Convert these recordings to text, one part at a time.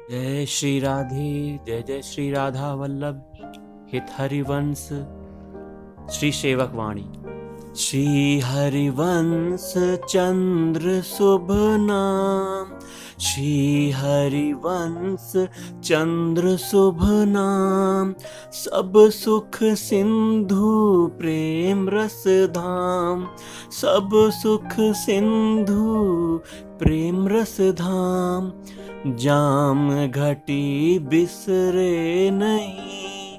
जय श्री राधे। जय जय श्री राधा वल्लभ हित हरिवंश। श्री सेवक वाणी। श्री हरिवंश चंद्र शुभ नाम, श्री हरिवंश चंद्र शुभ नाम। सब सुख सिंधु प्रेम रस धाम, सब सुख सिंधु प्रेम रस धाम। जाम घटी बिसरे नहीं,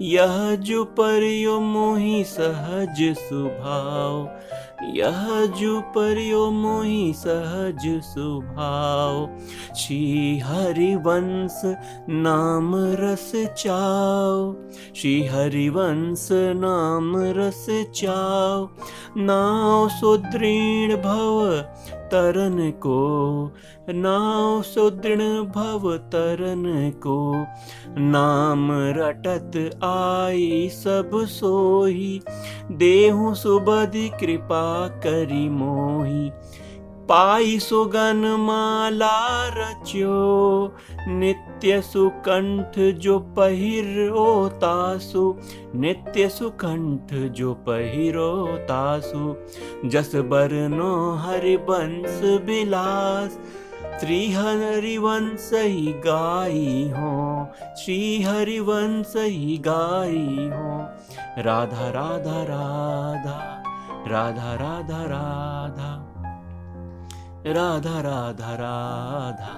यह जो परियो मोहि सहज सुभाव, यह जो परियो मोहि सहज सुभाव। श्री हरिवंश नाम रस चाओ, श्री हरिवंश नाम रस चाओ। नाव सुदृढ़ भव तरन को, नाव सुदृढ़ भव तरन को। नाम रटत आई सब सोही, देहु सुबधि कृपा करी मोही। पाई सुगन माला रच्यो, नित्य सुकंठ जो पहिरो तासु, नित्य सुकंठ जो पहिरो तासु। जस बरनो हरिवंश बिलास, श्री हरिवंश ही गाई हो, श्री हरिवंश ही गाई हो। राधा राधा राधा, राधा राधा राधा, राधा राधा राधा,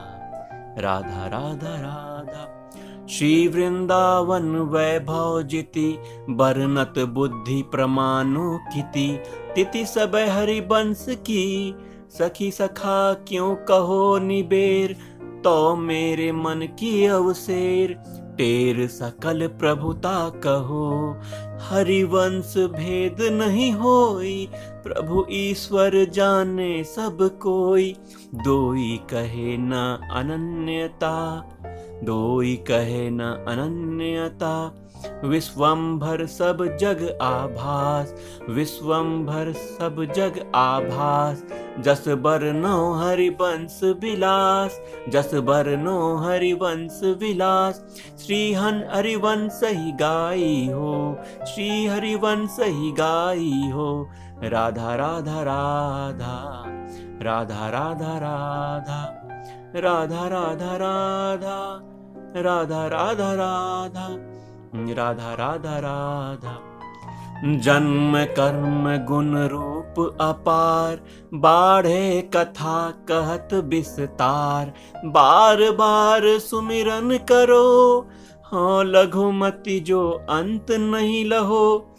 राधा राधा राधा। श्री वृंदावन वैभव जिति, बरनत बुद्धि प्रमाणो किति। तिथि सब हरिवंश की, सखी सखा क्यों कहो निबेर। तो मेरे मन की अवसेर, टेर सकल प्रभुता कहो। हरिवंश भेद नहीं होई, प्रभु ईश्वर जाने सब कोई। दोई कहे न अनन्यता, दोई कहे न अनन्यता। विश्वंभर सब जग आभास, विश्वंभर सब जग आभास। जस बरनो हरिवंश विलास, जस बरनो हरिवंश विलास। श्री हरिवंश ही गाई हो, श्री हरिवंश ही गाई हो। राधा राधा राधा, राधा राधा राधा, राधा राधा राधा, राधा राधा राधा, राधा राधा राधा। जन्म कर्म गुण रूप अपार, बाढ़े कथा कहत विस्तार। बार बार सुमिरन करो, हाँ लघुमति जो अंत नहीं लहो।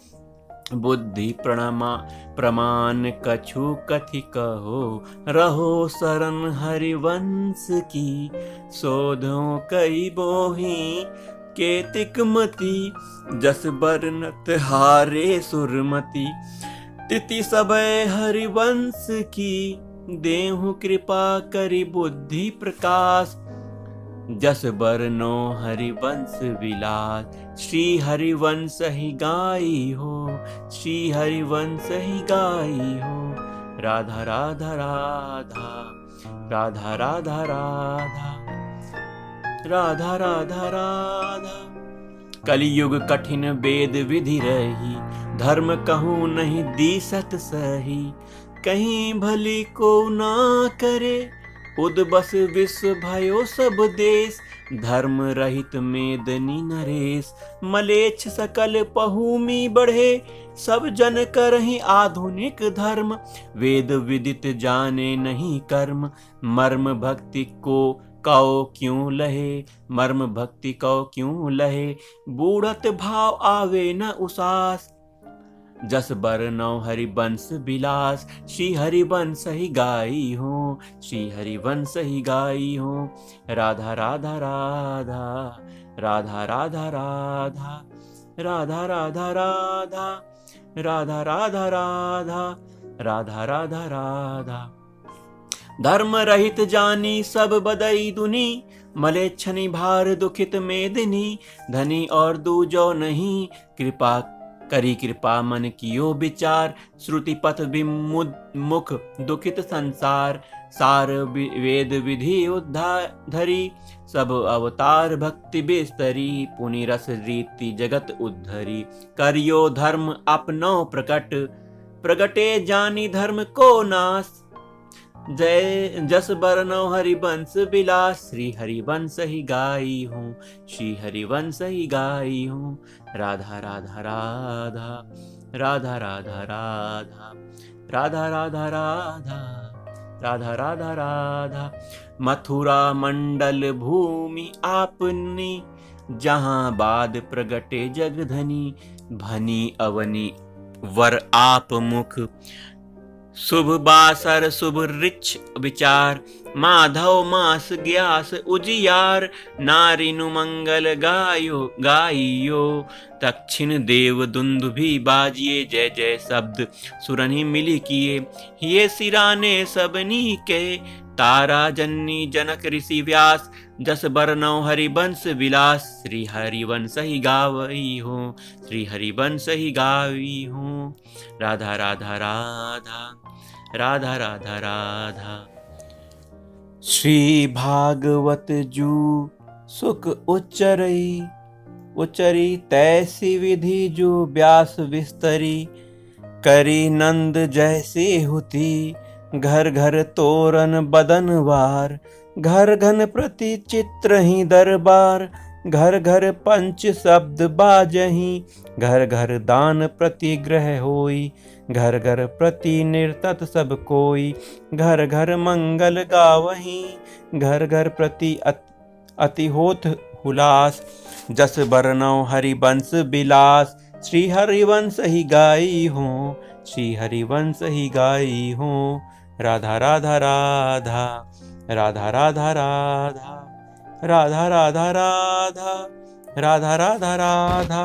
बुद्धि प्रमाण कछु कथि कहो, रहो शरण हरिवंश की। शोधो कई बोही केतिक मति, जस बरनत हारे सुरमति। तिथि सबय हरिवंश की, देहु कृपा करि बुद्धि प्रकाश। जस बरनो हरिवंश विलास, श्री हरिवंश ही गाई हो, श्री हरिवंश ही गाई हो। राधा राधा राधा, राधा राधा राधा, राधा राधा राधा। कलियुग कठिन वेद विधि रही, धर्म कहूँ नहीं दिसत सही। कहीं भली को ना करे, उदबस विश्व भयो सब देश। धर्म रहित मेदनी नरेश, मलेच्छ सकल पहुमी बढ़े। सब जन करहि आधुनिक धर्म, वेद विदित जाने नहीं कर्म। मर्म भक्ति को कौ क्यों लहे, मर्म भक्ति कौ क्यों लहे। बूढ़त भाव आवे न उसास, जस बरनौ हरिवंश बिलास। श्री हरिवंश ही गाई हो, श्री हरिवंश ही गाई हो। राधा राधा राधा, राधा राधा राधा, राधा राधा राधा, राधा राधा राधा, राधा राधा राधा। धर्म रहित जानी सब बदई दुनी, मलेच्छनि भार दुखित मेदिनी। धनी और दूजो नहीं, कृपा करी कृपा मन कियो विचार। श्रुति पथ विमुख दुखित संसार, सार वेद विधि उद्धारी। सब अवतार भक्ति बिस्तरी, पुनि रस रीति जगत उद्धरी। करियो धर्म अपनो प्रकट, प्रगटे जानी धर्म को नाश। जय जस बरनौ हरिवंश विलास, श्री हरिवंश ही गाई हूँ, श्री हरिवंश ही गाई हूँ। राधा राधा राधा, राधा राधा राधा, राधा राधा राधा, राधा राधा राधा। मथुरा मंडल भूमि आपनी, जहाँ बाद प्रगटे जगधनी। भनी अवनी वर आप मुख, शुभ बासर शुभ रिच विचार। माधव मास ग्यास उजियार, नारिनु मंगल गायो गाइयो। दक्षिण देव दुंदुभि बाजिए, जय जय शब्द सुरनि मिली किए। ये सिराने सबनी के, तारा जन्नी जनक ऋषि व्यास। जस बरनौ हरिवंश विलास, श्री हरिवंश ही गावई हूँ, श्री हरिवंश ही गावी हूँ। राधा राधा राधा, राधा राधा राधा। श्री भागवत जू सुख उच्चरई, उच्चरी तैसी विधि जो व्यास विस्तरी। करी नंद जैसी हुती, घर घर तोरण बदनवार। घर घन प्रति चित्र ही दरबार, घर घर पंच शब्द बाजही। घर घर दान प्रति ग्रह होई, घर घर प्रति निर्तत सब कोई। घर घर मंगल गावही, घर घर प्रति अति होत हुलास। जस बरनौ हरिवंश विलास, श्री हरिवंश ही गाई हूँ, श्री हरिवंश ही गाई हूँ। राधा राधा राधा, राधा राधा राधा, राधा राधा राधा, राधा राधा राधा।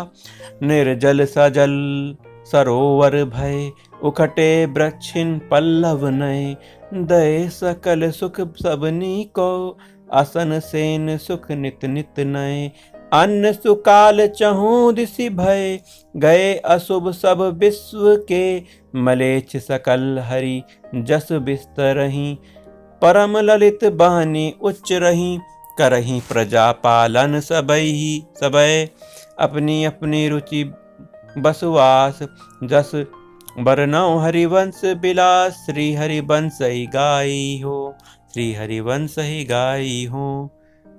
निर्जल सजल सरोवर भय, उखटे वृक्षिन पल्लव नय। दय सकल सुख सबनी को, असन सेन सुख नित नित नय। अन्न सुकाल चहु दिसि भय, गए अशुभ सब विश्व के। मलेच्छ सकल हरि जस बिस्तरहि, परम ललित बानी उच्च रही। करही प्रजा पालन सबहि सबय, अपनी अपनी रुचि बसवास। जस बरनौ हरिवंश विलास, श्री हरिवंश ही गाई हो, श्री हरिवंश ही गाई हो।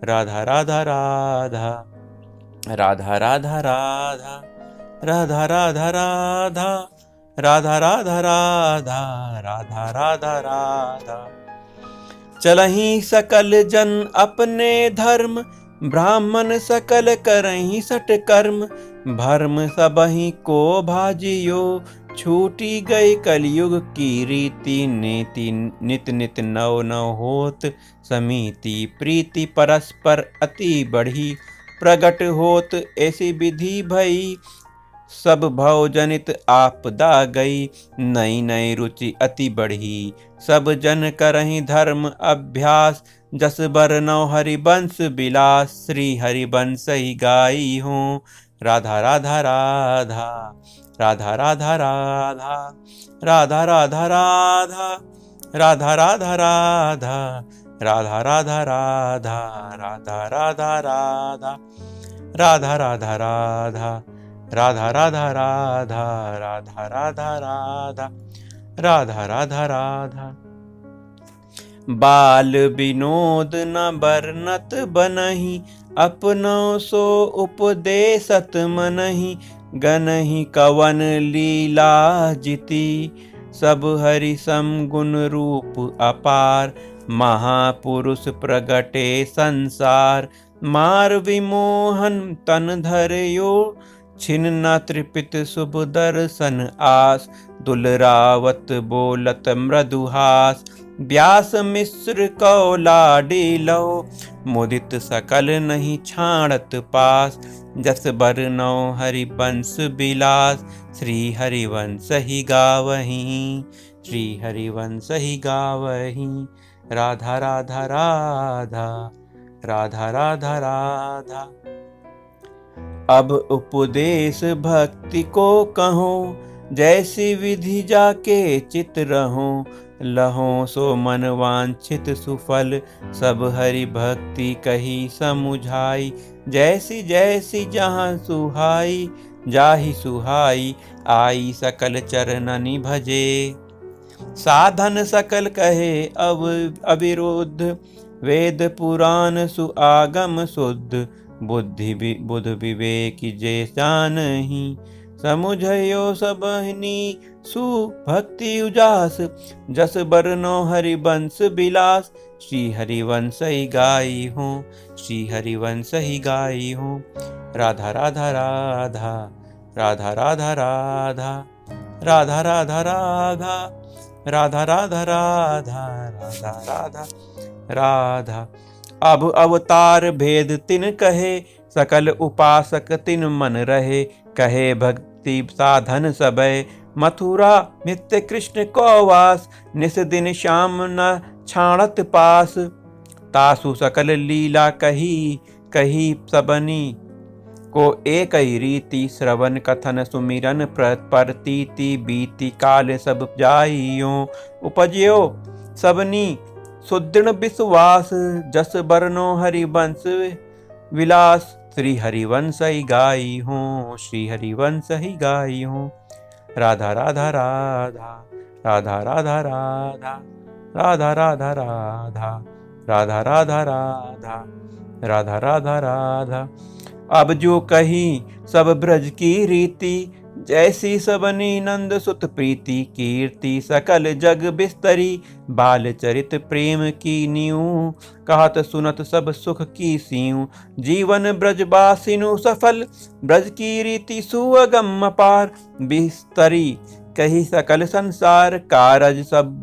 राधा राधा राधा, राधा राधा राधा, राधा राधा राधा, राधा राधा राधा, राधा राधा राधा। चलहि सकल जन अपने धर्म, ब्राह्मण सकल करहि सट कर्म। भर्म सबहि को भाजियो, छूटी गई कलयुग की रीति नीति। नित नित नव नव होत समीति, प्रीति परस्पर अति बढ़ी। प्रगट होत ऐसी विधि भई, सब भव जनित आपदा गई। नई नई रुचि अति बढ़ी, सब जन करहि धर्म अभ्यास। जस बरनौ हरिवंश विलास, श्री हरिवंश ही गाई हूँ। राधा राधा राधा, राधा राधा राधा, राधा राधा राधा, राधा राधा राधा, राधा राधा राधा, राधा राधा राधा, राधा राधा राधा, राधा राधा राधा, राधा राधा राधा, राधा राधा राधा। बाल विनोद न बरनत बनहि, अपनो सो उपदेशत मनहि। गनहि कवन लीला जिति, सब हरि सम गुण रूप अपार। महापुरुष प्रगटे संसार, मार विमोहन तन धरयो। छिन न त्रिपित शुभ दर्शन आस, दुलरावत बोलत मृदुहास। व्यास मिश्र को लाडी लो, मुदित सकल नहीं छाड़त पास। जस बरनौ हरिवंश विलास, श्री हरिवंश ही गावहीं, श्री हरिवंश ही गावहीं। राधा राधा राधा, राधा राधा राधा। अब उपदेश भक्ति को कहो, जैसी विधि जाके चित रहो। लहो सो मन वांछित सुफल, सब हरि भक्ति कही समुझाई। जैसी जैसी जहाँ सुहाई, जाहि सुहाई आई, सकल चरणनि भजे। साधन सकल कहे अविरुद्ध, वेद पुराण सुआगम शुद्ध। बुध विवेक जे जानहि, समुझयो सबहिनी सुभक्ति उजास। जस बरनो हरिवंश बिलास, श्री हरिवंश ही गाई हूँ, श्री हरिवंश ही गाई हूँ। राधा राधा राधा, राधा राधा राधा, राधा राधा राधा, राधा राधा राधा, राधा राधा राधा। अब अवतार भेद तिन कहे, सकल उपासक तिन मन रहे। कहे भक्ति साधन सबय, मथुरा नित्य कृष्ण को वास। निस दिन श्याम न छाणत पास, तासु सकल लीला कही कही सबनी। को एक ही रीति, श्रवण कथन सुमिरन प्रतीति। बीती काल सब जाइयो, उपजयो सबनी सुदृढ़ विश्वास। जस बरनो हरिवंश विलास, श्री हरिवंश ही गाई हूँ, श्री हरिवंश ही गाई हूँ। राधा राधा राधा, राधा राधा राधा, राधा राधा राधा, राधा राधा राधा, राधा राधा राधा। अब जो कही सब ब्रज की रीति, जैसी सबनी नंद सुत प्रीति। कीर्ति सकल जग बिस्तरी, बाल चरित प्रेम की नीऊ। कहत सुनत सब सुख की सीऊ, जीवन ब्रजवासिनु सफल। ब्रज की रीति सुअगम अपार, बिस्तरी कही सकल संसार। कारज सब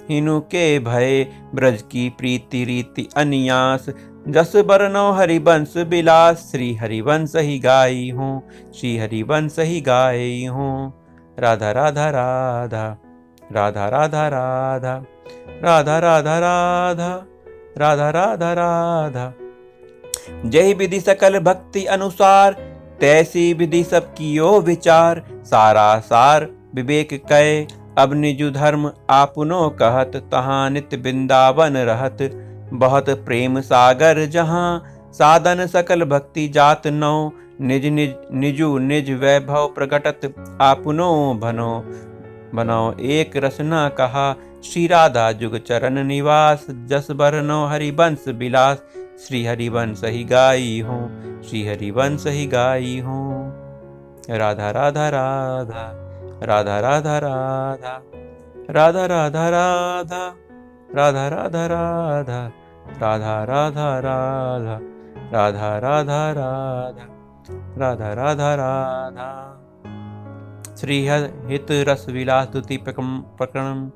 हिनु के भय, ब्रज की प्रीति रीति अनियास। जस बरनो हरिवंश बिलास, श्री हरिवंश ही गाई हूँ, श्री हरिवंश ही गाई हूँ। राधा राधा राधा, राधा राधा राधा, राधा राधा राधा, राधा राधा राधा। जय विधि सकल भक्ति अनुसार, तैसी विधि सब कियो विचार। सारा सार विवेक कय, अब निजु धर्म आपनो कहत। तहाँ नित्य वृंदावन रहत, बहुत प्रेम सागर जहाँ। साधन सकल भक्ति जात नौ, निज निज निजु निज वैभव प्रकटत। आपनो बनो एक रसना कहा, श्री राधा जुग चरण निवास। जस बरनो हरिवंश बिलास, श्री हरिवंश ही गाई हूँ, श्री हरिवंश ही गाई हूँ। राधा राधा राधा, राधा राधा राधा, राधा राधा राधा, राधा राधा राधा, राधा राधा राधा, राधा राधा राधा, राधा राधा राधा। श्री हित रस विलास द्वितीय प्रकरण।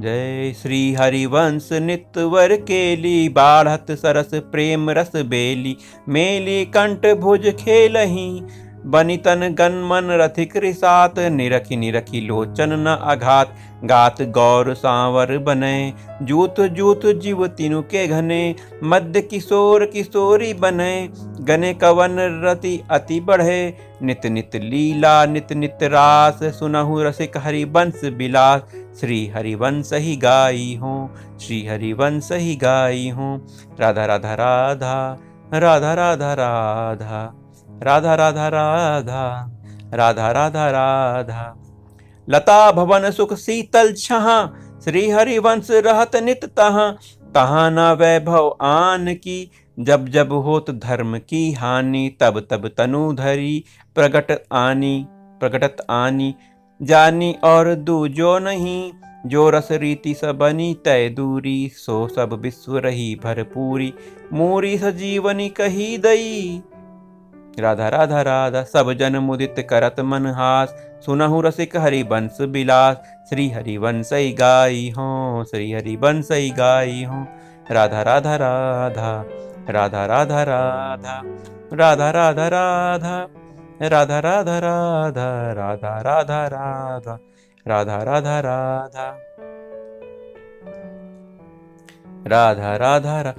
जय श्री हरिवंश नित्यवर केली, बाढ़त सरस प्रेम रस बेली। मेली कंठ भुज खेलही, बनि तन गन मन रथिक रिसात। निरखी निरखी लोचन न आघात, गात गौर सांवर बने। जूत जूत जीव तीनु के घने, मध्य किशोर किशोरी बने। गने कवन रति अति बढ़े, नित नित लीला नित नित रास। सुनहु रसिक हरिवंश बिलास, श्री हरिवंश ही गाई हूँ, श्री हरिवंश ही गाई हूँ। राधा राधा राधा, राधा राधा राधा, राधा राधा राधा, राधा राधा राधा। लता भवन सुख शीतल छहाँ, श्री हरिवंश रहत नित तहाँ। तहाँ न वैभव आन की, जब जब होत धर्म की हानि। तब तब तनु धरी प्रगटत आनी। जानी और दूजो नहीं, जो रस रीति सबनी तय दूरी। सो सब विश्व रही भरपूरी, मूरी सजीवनी कही दई। राधा राधा राधा, सब जन मुदित करत मन हास। सुनहु रसिक हरिवंश बिलास, श्री हरिवंश ही गाई हूँ, श्री हरिवंश ही गाई हूँ। राधा राधा राधा, राधा राधा राधा, राधा राधा राधा, राधा राधा राधा, राधा राधा राधा, राधा राधा राधा, राधा राधा।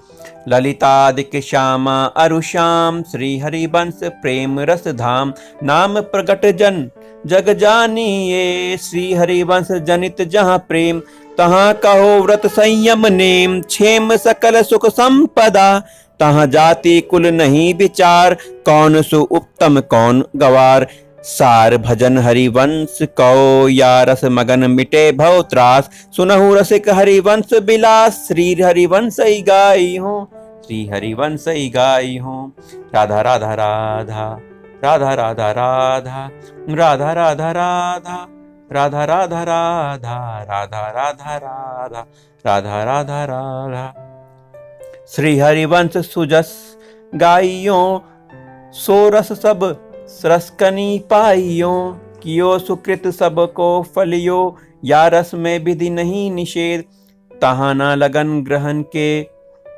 ललितादिक श्यामा अरुश्याम, श्री हरिवंश प्रेम रस धाम। नाम प्रगट जन जग जानिए, श्री हरिवंश जनित जहाँ प्रेम। तहाँ कहो व्रत संयम नेम, क्षेम सकल सुख संपदा। तहाँ जाति कुल नहीं विचार, कौन सु उत्तम कौन गवार। सार भजन हरिवंश कौ, या रस मगन मिटे भव त्रास। सुनहु रसिक हरिवंश बिलास, श्री हरिवंश गाई हो, श्री हरिवंश गाई हो। राधा राधा राधा, राधा राधा राधा, राधा राधा राधा, राधा राधा राधा, राधा राधा राधा, राधा राधा राधा। श्री हरिवंश सुजस गाइयो, सो रस सब रसकनी पाइयो। कियो सुकृत सब को फलियो, या रस में विधि नहीं निषेध। तहाँ न लगन ग्रहण के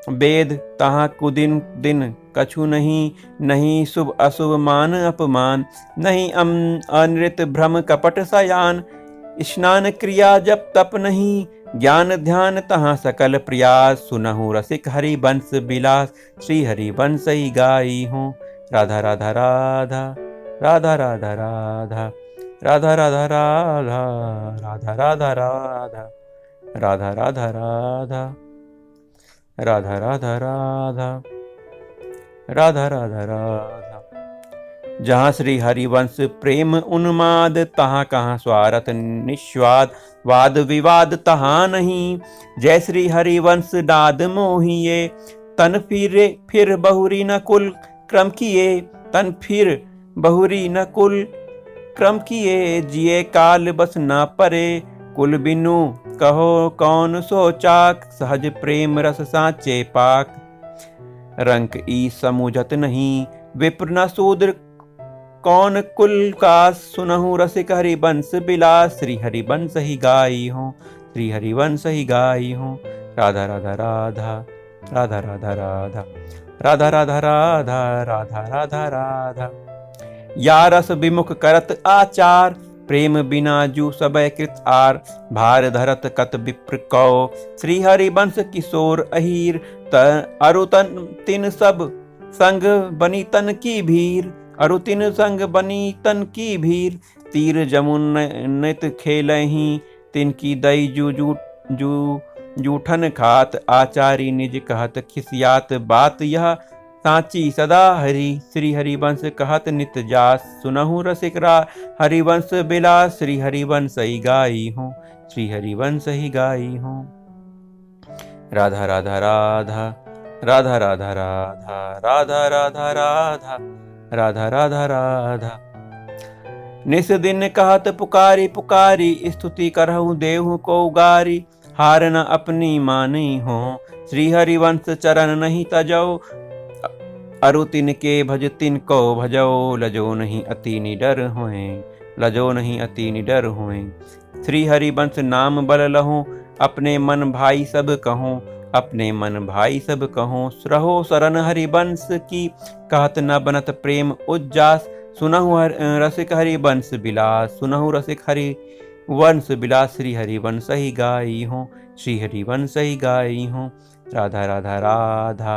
वेद, तहाँ कुदिन दिन कछु नहीं। नहीं शुभ अशुभ मान अपमान, नहीं अनृत भ्रम कपट सयान। स्नान क्रिया जप तप नहीं, ज्ञान ध्यान तहाँ सकल प्रयास। सुनहु रसिक हरिवंश बिलास, श्री हरिवंश गाई हूँ। राधा राधा राधा, राधा राधा राधा, राधा राधा राधा, राधा राधा राधा, राधा राधा राधा, राधा राधा राधा, राधा राधा राधा। जहाँ श्री हरिवंश प्रेम उन्माद, तहाँ कहाँ स्वार्थ निस्वाद। वाद विवाद तहाँ नहीं, जय श्री हरिवंश नाद मोहिए। तन फिर बहुरी न कुल क्रम किए, तन फिर बहुरी न कुल क्रम किए। जिए काल बस न परे, कुल बिनु कहो कौन सोचाक। सहज प्रेम रस साचे पाक, रंक ई समुझत नहीं। विप्र न शूद्र कौन कुल का, सुनहु रसिक हरिवंश बिलास। श्री हरिवंश ही गाई हूँ, श्री हरिवंश ही गाई हूँ। राधा राधा राधा, राधा राधा राधा, राधा राधा राधा, राधा राधा राधा। या रस विमुख करत आचार, प्रेम बिना जू सबय कृत आर। भार धरत कत विप्र कौ, श्री हरिवंश किशोर अहीर। अरु तिन सब संग बनी तन की भीर, अरु तिन संग बनी तन की भीर। तीर जमुन नित खेलहीं, तिनकी दई जूठन खात। आचारी निज कहत खिसियात, बात यह साची सदा हरि। श्री हरिवंश कहत नित जास, सुनहु रसिक हरिवंश बिलास। श्री हरिवंश गाई हूँ, श्री हरिवंश गाई हूँ। राधा राधा राधा, राधा राधा राधा, राधा राधा राधा, राधा राधा राधा। निस दिन कहत पुकारी पुकारी, स्तुति करहु देहु को गारी। हार न अपनी मानी हो, श्री हरिवंश चरण नहीं तजो। अरु तिन के भज तिन को भजो, लजो नहीं अति निडर होए, लजो नहीं अति निडर होए। श्री हरिवंश नाम बल लहो, अपने मन भाई सब कहूँ, अपने मन भाई सब कहूँ। रहो शरण हरिवंश की, कहत न बनत प्रेम उज्जास। सुनहु रसिक हरिवंश बिलास, सुनहु रसिक हरिवंश बिलास। श्री हरिवंश ही गाई हूँ, श्री हरिवंश ही गाई हूँ। राधा राधा राधा,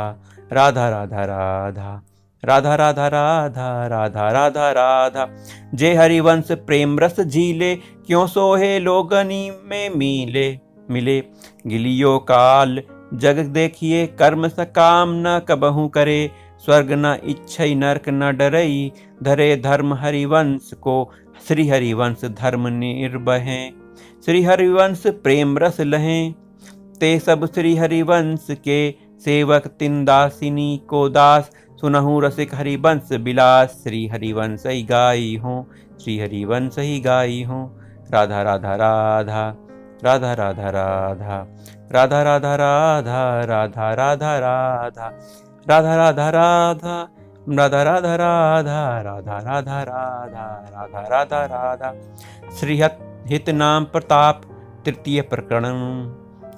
राधा राधा राधा, राधा राधा राधा, राधा राधा राधा। जे हरिवंश प्रेम रस झीले, क्यों सोहे लोगनी में मिले। गिलियो काल जग देखिए, कर्म सकाम न कबहू करे। स्वर्ग न इच्छै नरक न डरई, धरे धर्म हरिवंश को। श्री हरिवंश धर्म निर्भय, श्री हरिवंश प्रेम रस लहें। ते सब श्री हरिवंश के, सेवक तिन दासिनी को दास। सुनहु रसिक हरिवंश बिलास, श्री हरिवंश गाई हूँ, श्री हरिवंश गाई हूँ। राधा राधा राधा, राधा राधा राधा, राधा राधा राधा, राधा राधा राधा, राधा राधा राधा, राधा राधा राधा, राधा राधा राधा, राधा राधा राधा। श्री हित नाम प्रताप, तृतीय प्रकरण।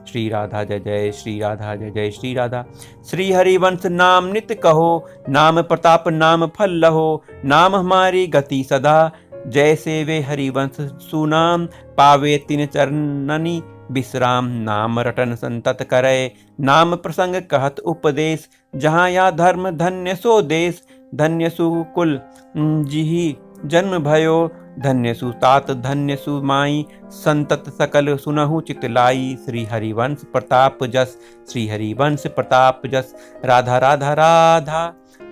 श्री राधा जय जय, श्री राधा जय जय, श्री राधा। श्री हरिवंश नाम नित कहो, नाम प्रताप नाम फल लहो। नाम हमारी गति सदा, जैसे वे हरिवंश सुनाम। पावे तिन चरणनी विश्राम, नाम रटन संतत करे। नाम प्रसंग कहत उपदेश, जहाँ या धर्म धन्य सो देश। धन्य सुकुल जिहि जन्म भयो, धन्य सुतात धन्य सुमाई, संतत सकल सुनहु चित लाई। श्री हरिवंश प्रताप जस, श्री हरिवंश प्रताप जस। राधा राधा राधा,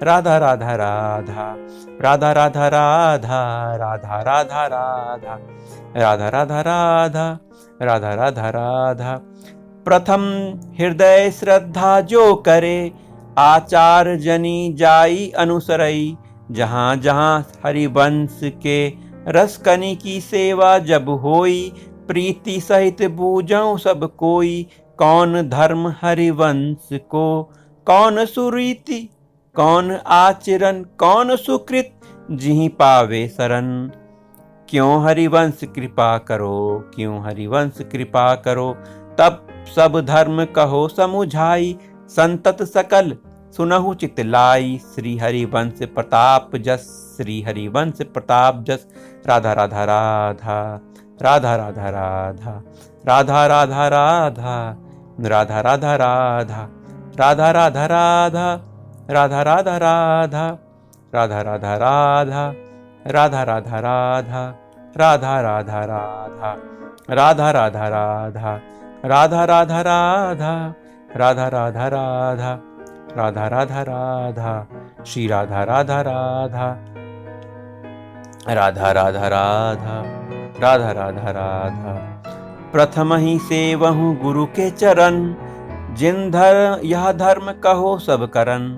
राधा राधा राधा, राधा राधा राधा, राधा राधा राधा, राधा राधा राधा, राधा राधा राधा। प्रथम हृदय श्रद्धा जो करे, आचार जनी जाई अनुसरई। जहाँ जहाँ हरिवंश के रसकनी की सेवा जब होई, प्रीति सहित बूझऊं सब कोई। कौन धर्म हरिवंश को, कौन सुरीति, कौन आचरण, कौन सुकृत, जिहि पावे शरण। क्यों हरिवंश कृपा करो, क्यों हरिवंश कृपा करो। तब सब धर्म कहो समुझाई, संतत सकल सुनहु चित लाई। श्री हरिवंश प्रताप जस, श्री हरिवंश प्रताप जस। राधा राधा राधा, राधा राधा राधा, राधा राधा राधा, राधा राधा राधा, राधा राधा राधा, राधा राधा राधा, राधा राधा राधा, राधा राधा राधा, राधा राधा राधा, राधा राधा राधा, राधा राधा राधा, राधा राधा राधा, राधा राधा राधा। श्री राधा राधा राधा, राधा राधा राधा, राधा राधा राधा। प्रथम ही सेवहूँ गुरु के चरण, जिन यह धर्म कहो सब करन।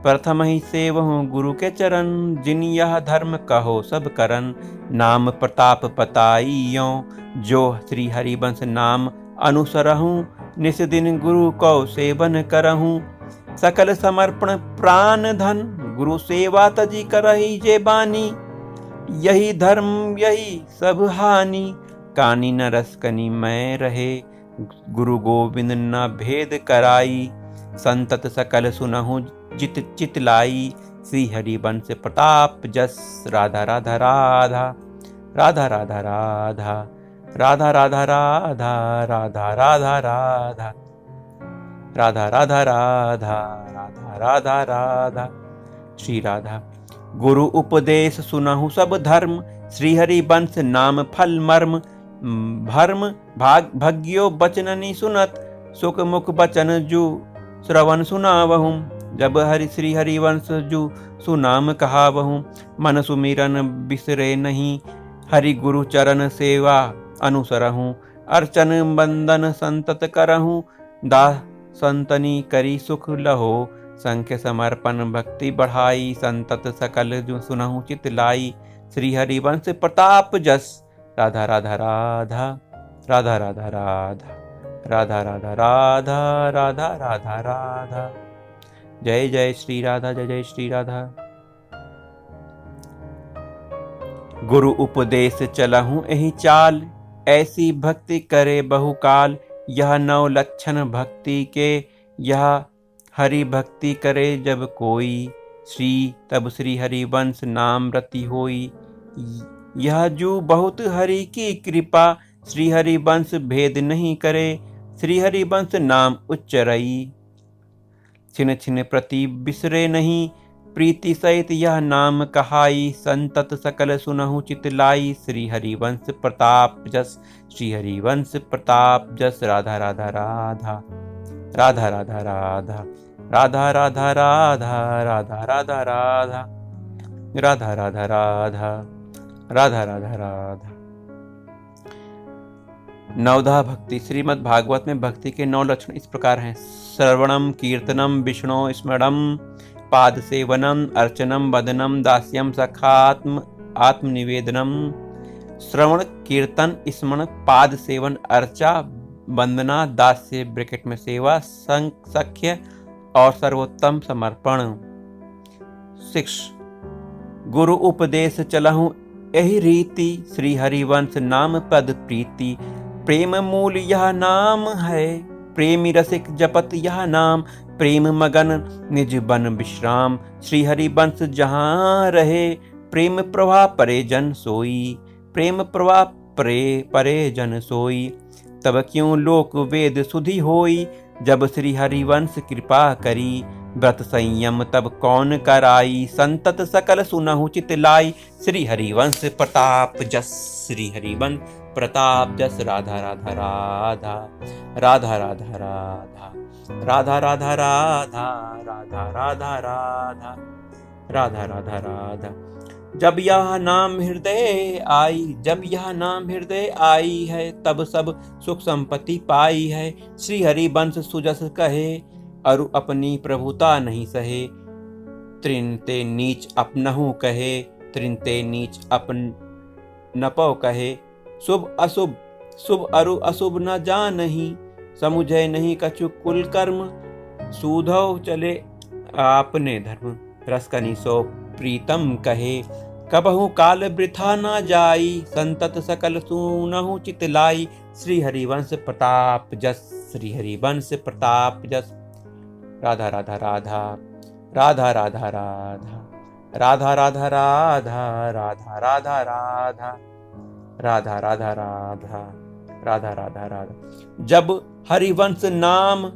प्रथम ही सेवहूँ गुरु के चरण, जिन यह धर्म कहो सब करन। नाम प्रताप पताइयों, जो श्री हरिवंश नाम अनुसरहूँ। निस दिन गुरु को सेवन करहूँ, सकल समर्पण प्राण धन। गुरु सेवा तजी करही जे बानी, यही धर्म यही सब हानि। कानी न रसकनी मैं रहे, गुरु गोविंद न भेद कराई। संतत सकल सुनहु जित चित लाई। श्री हरिवंश प्रताप जस। राधा राधा राधा, राधा राधा राधा, राधा राधा राधा, राधा राधा राधा, राधा राधा राधा, राधा राधा राधा। श्री राधा। गुरु उपदेश सुनहु सब धर्म, श्री हरिवंश नाम फल मर्म। भर्म भग्यो बचननि सुनत, सुख मुख बचन जु श्रवण सुनावहूँ। जब श्री हरिवंश जु सुनाम कहावहूँ। मन सुमिरन बिसरे नहीं, हरि गुरु चरण सेवा अनुसरहूँ। अर्चन बंदन संतत करहूँ, दास संतनी करी सुख लहो। संख्य समर्पण भक्ति बढ़ाई, संतत सकल जो सुनहु चित लाई। श्री हरिवंश प्रताप जस। राधा राधा राधा, राधा राधा राधा, राधा राधा राधा, राधा राधा राधा। जय जय श्री राधा, जय जय श्री राधा। गुरु उपदेश चलहूँ एहि चाल, ऐसी भक्ति करे बहुकाल। यह 9 लक्षण भक्ति के, यह हरि भक्ति करे जब कोई। श्री तब श्री हरिवंश नाम रति होई। यह जू बहुत हरि की कृपा, श्री हरिवंश भेद नहीं करे। श्री हरिवंश नाम उच्चरई, छिन छिन प्रति बिसरे नहीं। प्रीति सहित यह नाम कहाई, संतत सकल सुनहु चित लाई। श्री हरिवंश प्रताप जस, श्री हरिवंश प्रताप जस। राधा राधा राधा, राधा राधा राधा, राधा राधा राधा, राधा राधा राधा, राधा राधा राधा, राधा राधा राधा। नवधा भक्ति। श्रीमद् भागवत में भक्ति के 9 लक्षण इस प्रकार हैं। श्रवणम कीर्तनम विष्णु स्मरणम, पाद सेवनम अर्चनम वदनम दास्यम सखात्म आत्मनिवेदनम। श्रवण कीर्तन स्मरण पाद सेवन अर्चा वंदना दास्य ब्रैकेट में सेवा सख्य और सर्वोत्तम समर्पण। 6 गुरु उपदेश चलहूँ यही रीति, श्री हरिवंश नाम पद प्रीति। प्रेम मूल यह नाम है, प्रेमी रसिक जपत यह नाम। प्रेम मगन निज बन विश्राम, श्री हरिवंश जहाँ रहे। प्रेम प्रवाह परे जन सोई, प्रेम प्रवाह परे जन सोई। तब क्यों लोक वेद सुधि होई, जब श्री हरिवंश कृपा करी। व्रत संयम तब कौन कराई, संतत सकल सुनहु चित लाई। श्री हरिवंश प्रताप जस, श्री हरिवंश प्रताप जस। राधा राधा राधा, राधा राधा राधा, राधा राधा राधा, राधा राधा राधा, राधा राधा राधा। जब यह नाम हृदय आई, जब यह नाम हृदय आई है, तब सब सुख संपत्ति पाई है। श्री हरिवंश सुजस कहे, अरु अपनी प्रभुता नहीं सहे। त्रिनते नीच अपनहु कहे, त्रिनते नीच अपन नपौ कहे। शुभ अशुभ, शुभ अरु अशुभ न जानहि, समुझय नहीं कछु कुल कर्म। सूधौ चले आपने धर्म, रस कनि सो प्रीतम कहे। कबहु काल वृथा न जाई, संतत सकल सुनहु चित लाई। श्री हरिवंश प्रताप जस, श्री हरिवंश प्रताप जस। राधा राधा राधा, राधा राधा राधा, राधा राधा राधा, राधा राधा राधा, राधा राधा राधा, राधा राधा राधा। जब हरिवंश नाम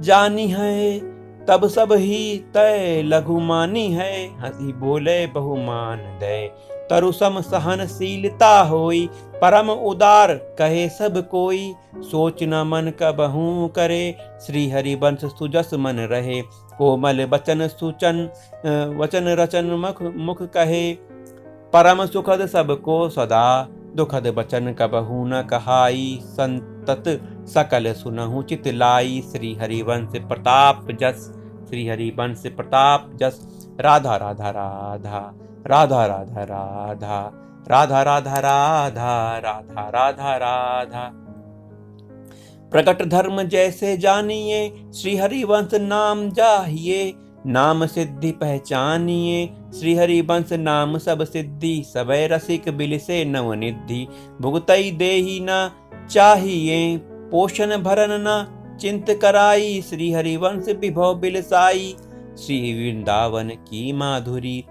जानी है, तब सब ही तय लघु मानी है। हंसी बोले बहुमान दे, तरुसम सहनशीलता होई। परम उदार कहे सब कोई, सोच न मन कबहू करे। श्री हरिवंश सुजस मन रहे, कोमल बचन सुचन वचन रचन मुख कहे। परम सुखद सबको सदा, दुखद बचन कबहू न कहाई। संतत सकल सुनहु चित लाई। श्री हरिवंश प्रताप जस, श्री हरिवंश प्रताप जस। राधा राधा राधा, राधा राधा राधा, राधा राधा राधा, राधा राधा राधा। प्रकट धर्म जैसे जानिए, श्री हरिवंश नाम जाहिए। नाम सिद्धि पहचानिए, श्री हरिवंश नाम सब सिद्धि। सबे रसिक बिलसे नवनिधि, भुगतई देहि न चाहिए। पोषण भरन न चिंत कराई, श्री हरिवंश विभव बिलसाई। श्री वृंदावन की माधुरी,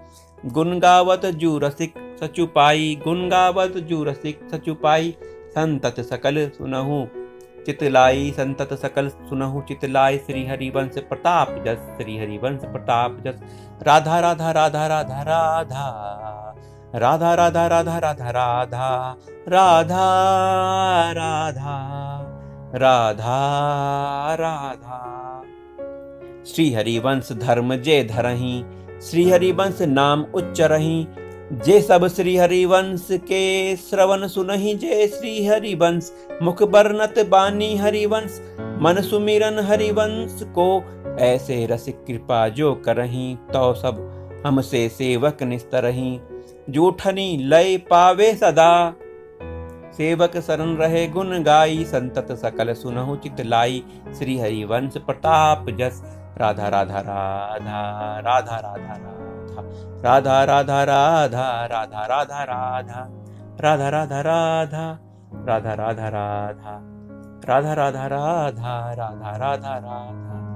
गुण गावत जू रसिक सचुपाई। गुण गावत जू रसिक सचुपाई। संतत सकल सुनहु चित लाई, संतत सकल सुनहु चित लाई। श्री हरिवंश प्रताप जस, श्री हरिवंश प्रताप जस। राधा राधा राधा राधा राधा, राधा राधा राधा राधा राधा, राधा राधा राधा राधा। श्री हरिवंश धर्म जे धरहि, श्री हरिवंश नाम उच्चरहि। जे सब श्री हरिवंश के श्रवण सुनहि। जे श्री हरिवंश मुख बरनत बानी हरिवंश। मन सुमिरन हरिवंश को, ऐसे रसिक कृपा जो करहि। तो सब हमसे सेवक निस्तरहि। जूठनी लय पावे सदा, सेवक शरण रहे गुण गाई। संतत सकल सुनहु चित लाई। श्री हरिवंश प्रताप जस। राधा राधा राधा, राधा राधा राधा, राधा राधा राधा, राधा राधा राधा, राधा राधा राधा, राधा राधा राधा, राधा राधा राधा, राधा राधा राधा, राधा राधा राधा।